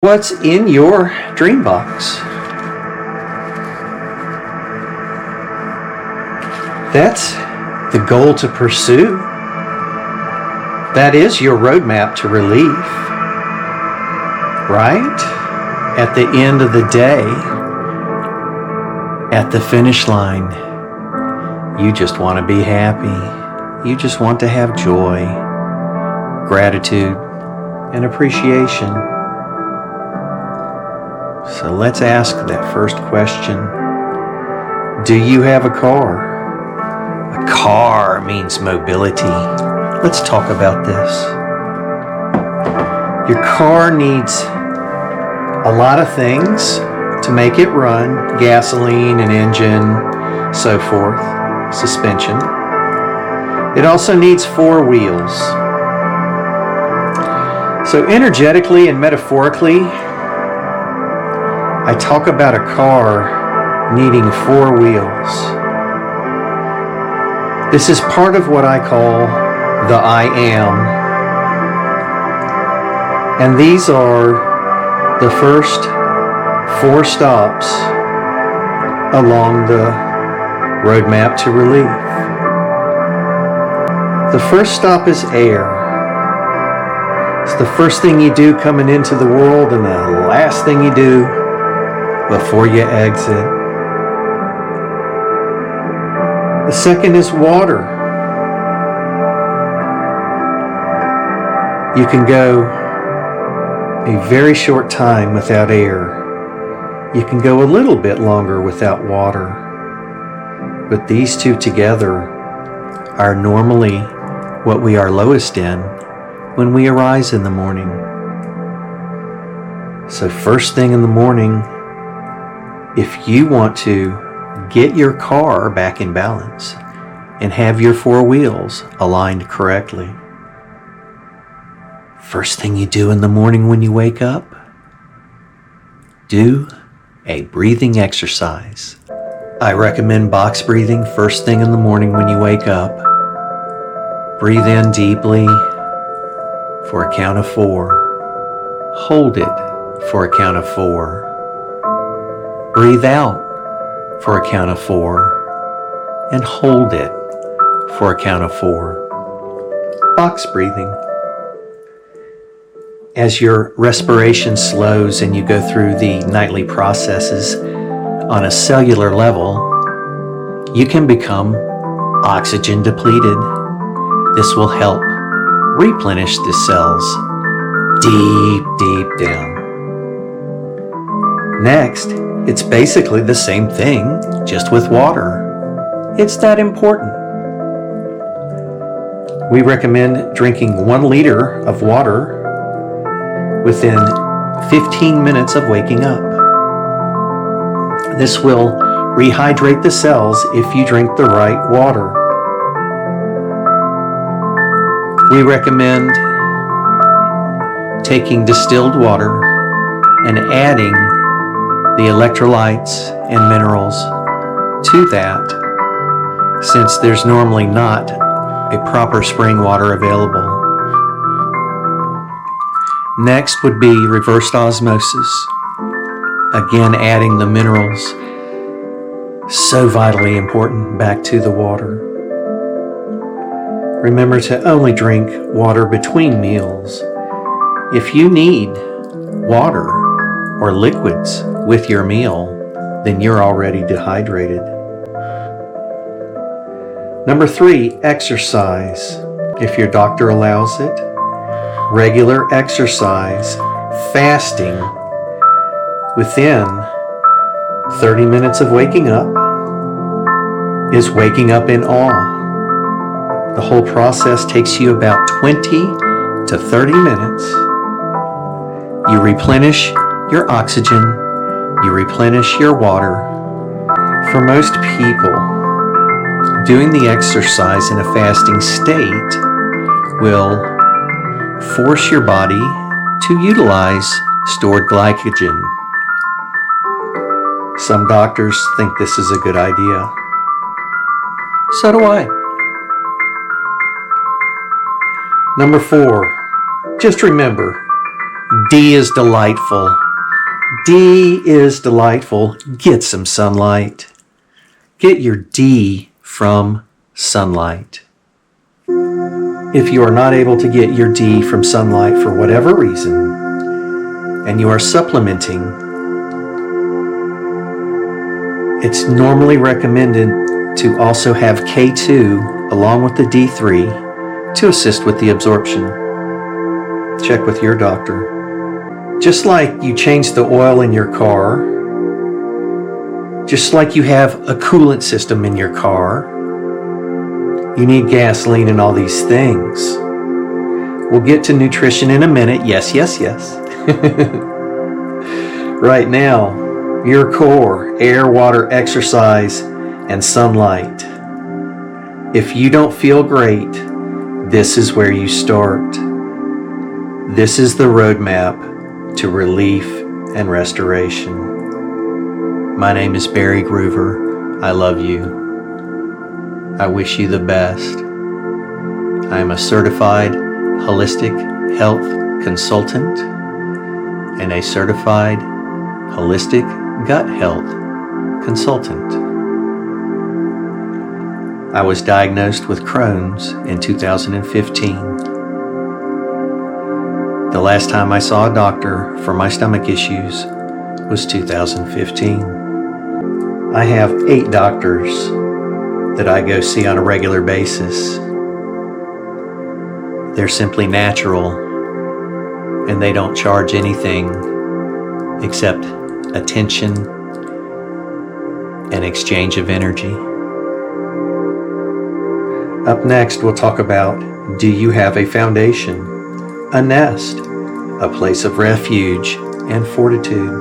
What's in your dream box? That's the goal to pursue. That is your roadmap to relief, right? At the end of the day, at the finish line, you just want to be happy. You just want to have joy, gratitude, and appreciation. So let's ask that first question. Do you have a car? A car means mobility. Let's talk about this. Your car needs a lot of things to make it run. Gasoline, an engine, so forth, suspension. It also needs four wheels. So energetically and metaphorically, I talk about a car needing four wheels. This is part of what I call the I am. And these are the first four stops along the roadmap to relief. The first stop is air. It's the first thing you do coming into the world and the last thing you do before you exit. The second is water. You can go a very short time without air. You can go a little bit longer without water. But these two together are normally what we are lowest in when we arise in the morning. So first thing in the morning, if you want to get your car back in balance and have your four wheels aligned correctly, first thing you do in the morning when you wake up, do a breathing exercise. I recommend box breathing first thing in the morning when you wake up. Breathe in deeply for a count of 4. Hold it for a count of 4. Breathe out for a count of 4 and hold it for a count of 4. Box breathing. As your respiration slows and you go through the nightly processes on a cellular level, you can become oxygen depleted. This will help replenish the cells deep down. Next, it's basically the same thing, just with water. It's that important. We recommend drinking 1 liter of water within 15 minutes of waking up. This will rehydrate the cells if you drink the right water. We recommend taking distilled water and adding the electrolytes and minerals to that, since there's normally not a proper spring water available. Next would be reversed osmosis. Again, adding the minerals, so vitally important, back to the water. Remember to only drink water between meals. If you need water or liquids with your meal, then you're already dehydrated. Number 3, exercise. If your doctor allows it, regular exercise, fasting within 30 minutes of waking up is waking up in awe. The whole process takes you about 20 to 30 minutes. You replenish your oxygen, you replenish your water. For most people, doing the exercise in a fasting state will force your body to utilize stored glycogen. Some doctors think this is a good idea. So do I. Number 4, just remember, D is delightful. D is delightful. Get some sunlight. Get your D from sunlight. If you are not able to get your D from sunlight for whatever reason, and you are supplementing, it's normally recommended to also have K2 along with the D3 to assist with the absorption. Check with your doctor. Just like you change the oil in your car, just like you have a coolant system in your car, you need gasoline and all these things. We'll get to nutrition in a minute. Yes. Right now, your core, air, water, exercise, and sunlight. If you don't feel great, this is where you start. This is the roadmap to relief and restoration. My name is Barry Groover. I love you. I wish you the best. I am a certified holistic health consultant and a certified holistic gut health consultant. I was diagnosed with Crohn's in 2015. The last time I saw a doctor for my stomach issues was 2015. I have 8 doctors that I go see on a regular basis. They're simply natural, and they don't charge anything except attention and exchange of energy. Up next, we'll talk about, do you have a foundation, a nest, a place of refuge and fortitude?